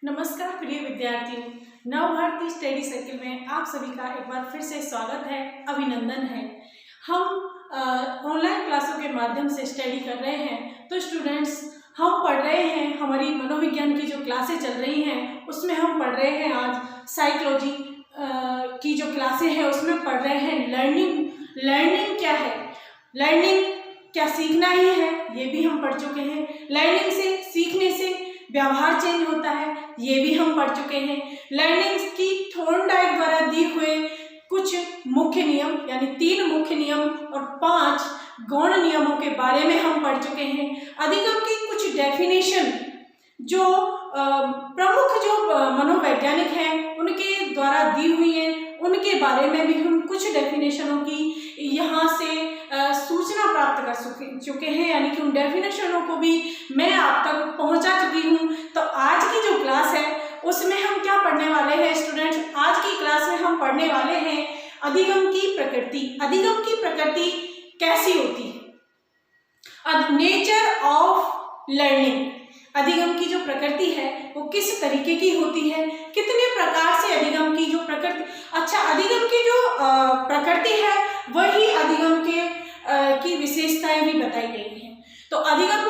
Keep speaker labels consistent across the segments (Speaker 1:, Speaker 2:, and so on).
Speaker 1: नमस्कार प्रिय विद्यार्थियों, नवभारती स्टडी सर्किल में आप सभी का एक बार फिर से स्वागत है, अभिनंदन है। हम ऑनलाइन क्लासों के माध्यम से स्टडी कर रहे हैं। तो स्टूडेंट्स, हम पढ़ रहे हैं, हमारी मनोविज्ञान की जो क्लासें चल रही हैं उसमें हम पढ़ रहे हैं। आज साइकोलॉजी की जो क्लासें हैं उसमें पढ़ रहे हैं लर्निंग क्या है, लर्निंग क्या सीखना ही है, ये भी हम पढ़ चुके हैं। लर्निंग से, सीखने से व्यवहार चेंज होता है, ये भी हम पढ़ चुके हैं। लर्निंग की थॉर्नडाइक द्वारा दी हुए कुछ मुख्य नियम यानी 3 मुख्य नियम और 5 गौण नियमों के बारे में हम पढ़ चुके हैं। अधिगम की कुछ डेफिनेशन जो प्रमुख जो मनोवैज्ञानिक हैं उनके द्वारा दी हुई हैं, उनके बारे में भी हम कुछ डेफिनेशनों की यहाँ से सूचना प्राप्त कर चुके हैं, यानी कि उन डेफिनेशनों को भी मैं आप तक पहुँचा चुकी हूँ। तो आज की जो क्लास है उसमें हम क्या पढ़ने वाले हैं स्टूडेंट्स? आज की क्लास में हम पढ़ने वाले हैं अधिगम की प्रकृति। अधिगम की प्रकृति कैसी होती है, नेचर ऑफ लर्निंग। अधिगम की जो प्रकृति है वो किस तरीके की होती है, कितने प्रकार से अधिगम की जो प्रकृति, अच्छा अधिगम की जो प्रकृति है वही अधिगम के की विशेषताएं भी बताई गई हैं। तो अधिगम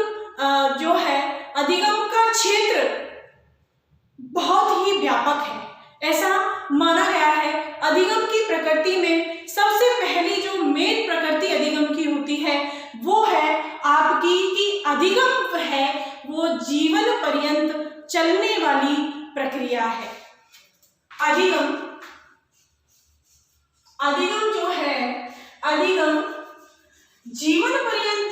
Speaker 1: जो है, अधिगम का क्षेत्र बहुत ही व्यापक है, ऐसा माना गया है। अधिगम की प्रकृति में सबसे पहली जो मेन प्रकृति अधिगम की होती है वो है आपकी कि अधिगम है वो जीवन पर्यंत चलने वाली प्रक्रिया है। अधिगम जो है, अधिगम जीवन पर्यंत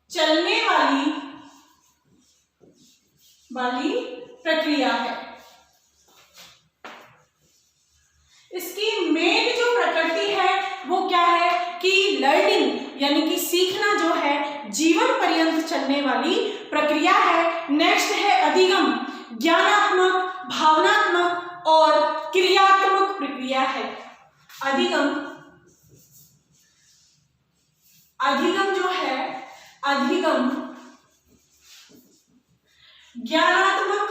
Speaker 1: चलने वाली प्रक्रिया है। इसकी मेन जो प्रकृति है वो क्या है कि लर्निंग यानी कि सीखना जो है जीवन पर्यंत चलने वाली प्रक्रिया है। नेक्स्ट है अधिगम ज्ञानात्मक, भावनात्मक और क्रियात्मक प्रक्रिया है। अधिगम जो है, अधिगम ज्ञानात्मक,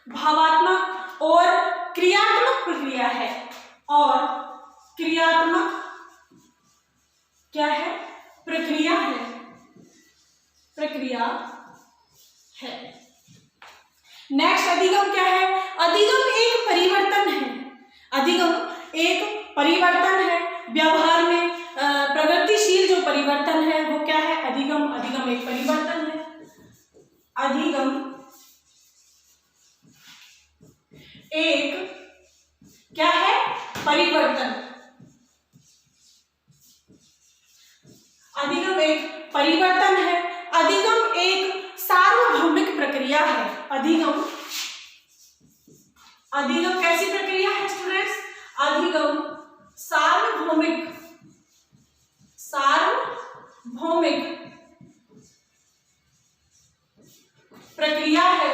Speaker 1: भावात्मक और क्रियात्मक प्रक्रिया है। और क्रियात्मक क्या है? प्रक्रिया है। नेक्स्ट अधिगम क्या है? अधिगम एक परिवर्तन है। अधिगम एक परिवर्तन है, व्यवहार में प्रगतिशील जो परिवर्तन है वो क्या है? अधिगम एक परिवर्तन है। अधिगम एक क्या है? परिवर्तन। अधिगम एक परिवर्तन है। अधिगम एक सार्वभौमिक प्रक्रिया है। अधिगम कैसी प्रक्रिया है स्टूडेंट्स? अधिगम सार्वभौमिक प्रक्रिया है।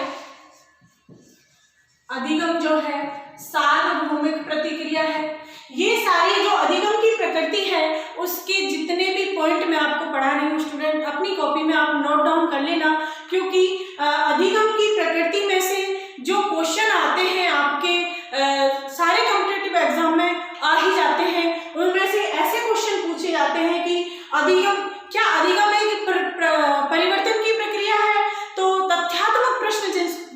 Speaker 1: अधिगम जो है सार्वभौमिक प्रतिक्रिया है। ये सारी जो अधिगम की प्रकृति है उसके जितने भी पॉइंट मैं आपको पढ़ा रही हूँ स्टूडेंट, अपनी कॉपी में आप नोट डाउन कर लेना, क्योंकि अधिगम की प्रकृति में से जो क्वेश्चन आते हैं आपके सारे कॉम्पिटिटिव एग्जाम में आ ही जाते हैं। उनमें से ऐसे क्वेश्चन पूछे जाते हैं कि अधिगम एक परिवर्तन की प्रक्रिया है? तो तथ्यात्मक प्रश्न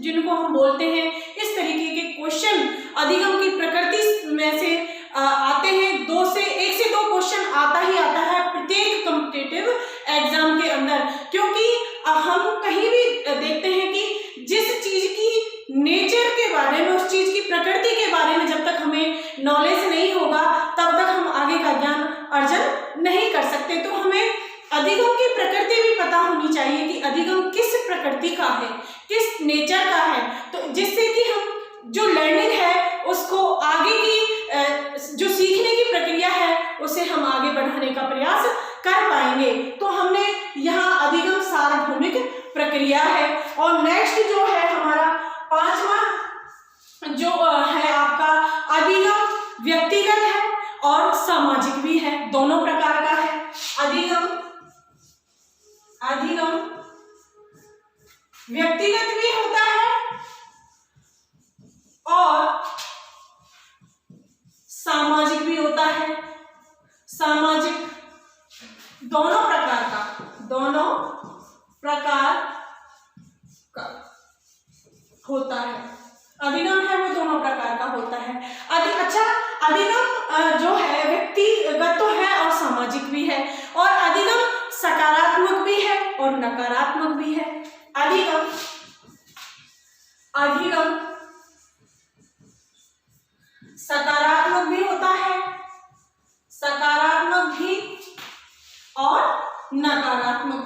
Speaker 1: जिनको हम बोलते हैं, इस तरीके के क्वेश्चन अधिगम की प्रकृति में से आते हैं। 1 से 2 क्वेश्चन आता ही आता है प्रत्येक कॉम्पिटिटिव एग्जाम के अंदर, क्योंकि हम कहीं भी देखते हैं कि जिस चीज की नेचर के बारे में, उस चीज की प्रकृति के बारे में जब तक हमें नॉलेज नहीं होगा तब तक हम आगे का ज्ञान अर्जन नहीं कर सकते। तो हमें अधिगम की प्रकृति भी पता होनी चाहिए कि अधिगम किस प्रकृति का है, किस नेचर का है, तो जिससे कि हम जो लर्निंग है उसको आगे की जो सीखने की प्रक्रिया है उसे हम आगे बढ़ाने का प्रयास कर पाएंगे। तो हमने यहाँ अधिगम सार्वभौमिक प्रक्रिया है। और नेक्स्ट जो है हमारा 5वां जो है आपका अधिगम व्यक्ति अधिगम है वो दोनों प्रकार का होता है। अधिगम जो है व्यक्तिगत तो है और सामाजिक भी है, और अधिगम सकारात्मक भी है और नकारात्मक भी है। अधिगम सकारात्मक भी होता है, सकारात्मक भी और नकारात्मक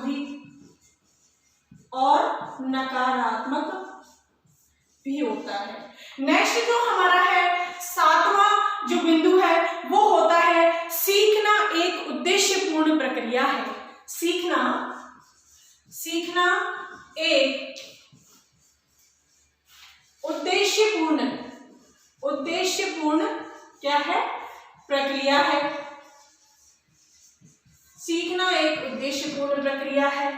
Speaker 1: भी होता है। नेक्स्ट जो हमारा है 7वां जो बिंदु है वो होता है सीखना एक उद्देश्यपूर्ण प्रक्रिया है। सीखना एक उद्देश्यपूर्ण क्या है? प्रक्रिया है। सीखना एक उद्देश्यपूर्ण प्रक्रिया है।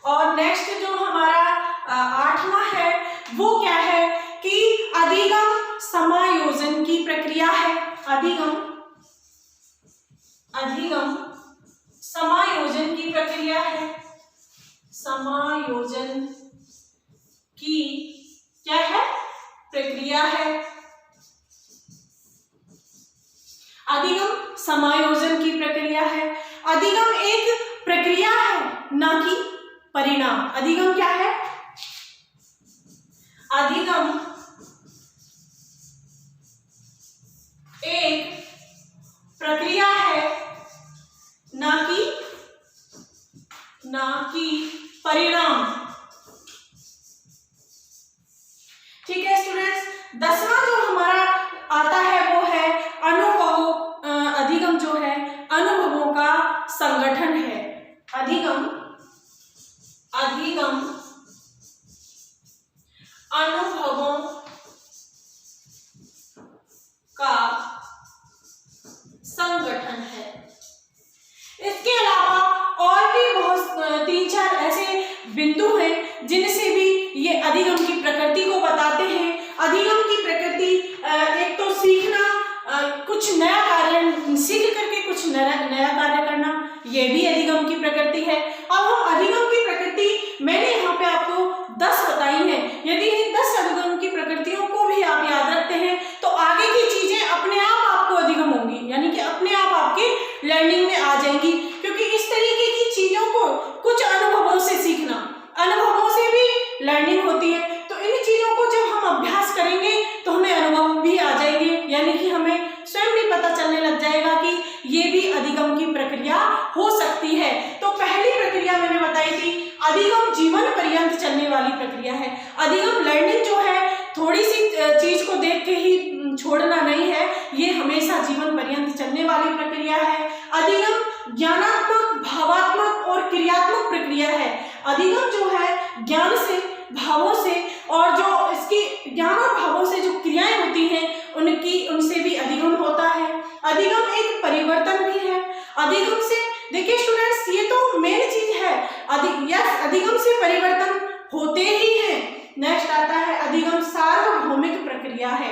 Speaker 1: और नेक्स्ट जो हमारा 8वां है वो क्या है कि अधिगम समायोजन की प्रक्रिया है। अधिगम समायोजन की प्रक्रिया है। समायोजन की क्या है? प्रक्रिया है। अधिगम समायोजन की प्रक्रिया है। अधिगम एक प्रक्रिया है ना कि परिणाम। अधिगम क्या है? अधिगम एक प्रक्रिया है ना कि परिणाम। ठीक है स्टूडेंट्स, 10वां जो हमारा आता है वो है अधिगम जो है अनुभवों का संगठन है। अधिगम अनुभवों का संगठन है। इसके अलावा और भी बहुत 3-4 ऐसे बिंदु हैं जिनसे भी ये अधिगम की प्रकृति को बताते हैं। अधिगम की प्रकृति एक तो सीखना, कुछ नया कार्य सीख करके कुछ नया कार्य करना, ये भी अधिगम की प्रकृति है। अब हम अधिगम की प्रकृति मैंने यहाँ पे आपको 10 बताई हैं। यदि इन 10 अधिगम की प्रकृतियों को भी आप याद रखते हैं तो आगे की चीजें अपने आप आपको अधिगम होंगी, यानी कि अपने आप आपके लर्निंग में आ जाएंगी। क्योंकि इस तरीके की चीजों को कुछ अनुभवों से सीखना, अनुभवों से भी लर्निंग होती है। तो इन चीजों को जब हम अभ्यास करेंगे तो हमें अनुभव भी आ जाएंगे, यानी कि हमें स्वयं भी पता चलने लग जाएगा कि ये भी अधिगम की प्रक्रिया हो सकती है। तो पहली प्रक्रिया मैंने बताई थी, अधिगम जीवन पर्यंत चलने वाली प्रक्रिया है। अधिगम लर्निंग जो है थोड़ी सी चीज को देख के ही छोड़ना नहीं है, ये हमेशा जीवन पर्यंत चलने वाली प्रक्रिया है। अधिगम ज्ञानात्मक, भावात्मक और क्रियात्मक प्रक्रिया है। अधिगम जो है ज्ञान से, भावों से, और जो इसकी ज्ञान और भावों से जो क्रियाएं होती हैं उनसे भी अधिगम होता है। अधिगम एक परिवर्तन भी है। अधिगम से देखिए स्टूडेंट्स, ये तो मेन चीज है। अधिगम से परिवर्तन होते ही हैं। नेक्स्ट आता है अधिगम सार्वभौमिक प्रक्रिया है।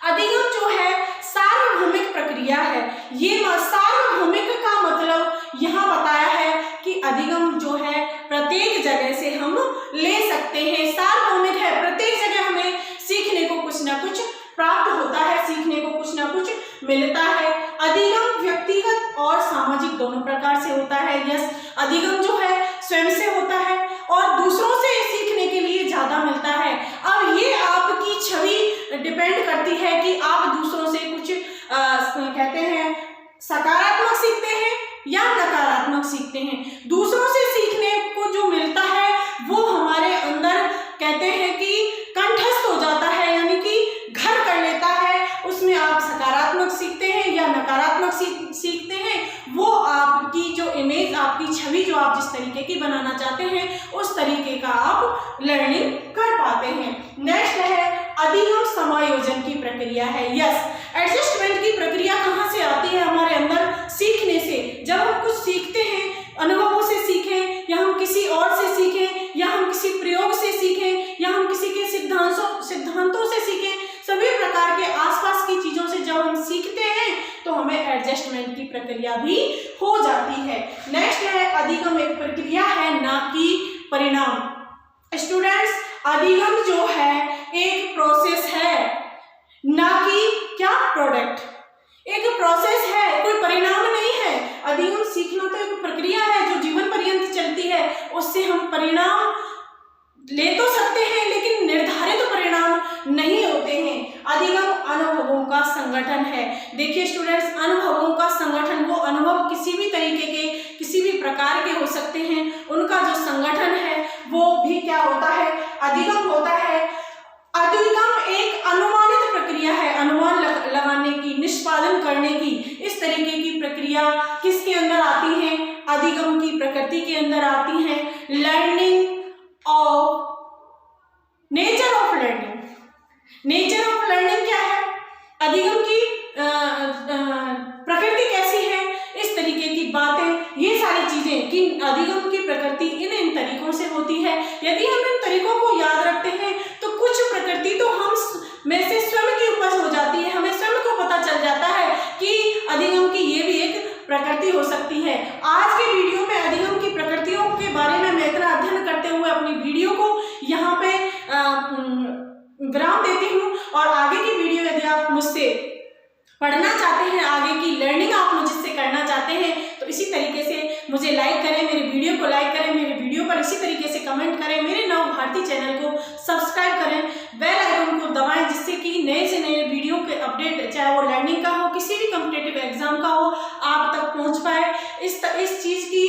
Speaker 1: अधिगम जो है सार्वभौमिक प्रक्रिया है। ये सार्वभौमिक का मतलब यहाँ बताया है कि अधिगम जो है प्रत्येक जगह से हम ले सकते हैं। सार्वभौमिक है, प्रत्येक जगह हमें सीखने को कुछ ना कुछ प्राप्त होता है, सीखने को कुछ ना कुछ मिलता है। अधिगम व्यक्तिगत और सामाजिक दोनों प्रकार से होता है। यस, अधिगम जो है स्वयं से होता है और दूसरों से सीखने के लिए ज्यादा मिलता है। अब ये आपकी छवि डिपेंड करती है कि आप दूसरों से कुछ कहते हैं सकारात्मक सीखते हैं या नकारात्मक सीखते हैं। दूसरों से सीखने को जो मिलता है वो हमारे अंदर कहते हैं कि कंठस्थ हो जाता है, यानी कि घर कर लेता है। उसमें आप सकारात्मक सीखते हैं या नकारात्मक सीखते हैं, वो आपकी जो इमेज, आपकी छवि जो आप जिस तरीके की बनाना चाहते हैं उस तरीके का आप लर्निंग कर पाते हैं। नेक्स्ट है अधिगम समायोजन की प्रक्रिया है। यस, एडजस्टमेंट की प्रक्रिया कहाँ से आती है? हमारे अंदर सीखने से। जब हम कुछ सीखते हैं, अनुभवों से सीखें या हम किसी और से सीखें या हम किसी प्रयोग से सीखें या हम किसी के सिद्धांतों से सीखें, सभी प्रकार के आसपास की चीजों से जब हम सीखते हैं तो हमें एडजस्टमेंट की प्रक्रिया भी हो जाती है। नेक्स्ट है अधिगम एक प्रक्रिया है ना कि परिणाम। स्टूडेंट्स, अधिगम जो है संगठन है। देखिए स्टूडेंट्स, अनुभवों का संगठन, वो अनुभव किसी भी तरीके के, किसी भी प्रकार के हो सकते हैं, उनका जो संगठन है वो भी क्या होता है, अधिगम होता है। अधिगम एक अनुमानित प्रक्रिया है, अनुमान लगाने की, निष्पादन करने की। इस तरीके की प्रक्रिया किसके अंदर आती है, अधिगम की प्रकृति के अंदर आती है। Learning of, nature of learning, nature of learning क्या है, अधिगम की प्रकृति कैसी है, इस तरीके की बातें, ये सारी चीजें कि अधिगम की प्रकृति इन तरीकों से होती है। यदि हम इन तरीकों को याद रखते हैं तो कुछ प्रकृति तो हम में से स्वयं की उपज हो जाती है, हमें स्वयं को पता चल जाता है कि अधिगम की ये भी एक प्रकृति हो सकती है। आज के वीडियो में अधिगम की प्रकृतियों के बारे में मैं इतना अध्ययन करते हुए अपनी वीडियो को यहाँ पे विराम देती हूँ, और आगे की वीडियो यदि आप मुझसे पढ़ना चाहते हैं, आगे की लर्निंग आप मुझसे करना चाहते हैं, तो इसी तरीके से मुझे लाइक करें, मेरे वीडियो को लाइक करें, मेरे वीडियो पर इसी तरीके से कमेंट करें, मेरे नव भारती चैनल को सब्सक्राइब करें, बेल आइकन को दबाएं, जिससे कि नए से नए वीडियो के अपडेट, चाहे वो लर्निंग का हो, किसी भी कॉम्पिटिटिव एग्जाम का हो, आप तक पहुंच पाए। इस चीज़ की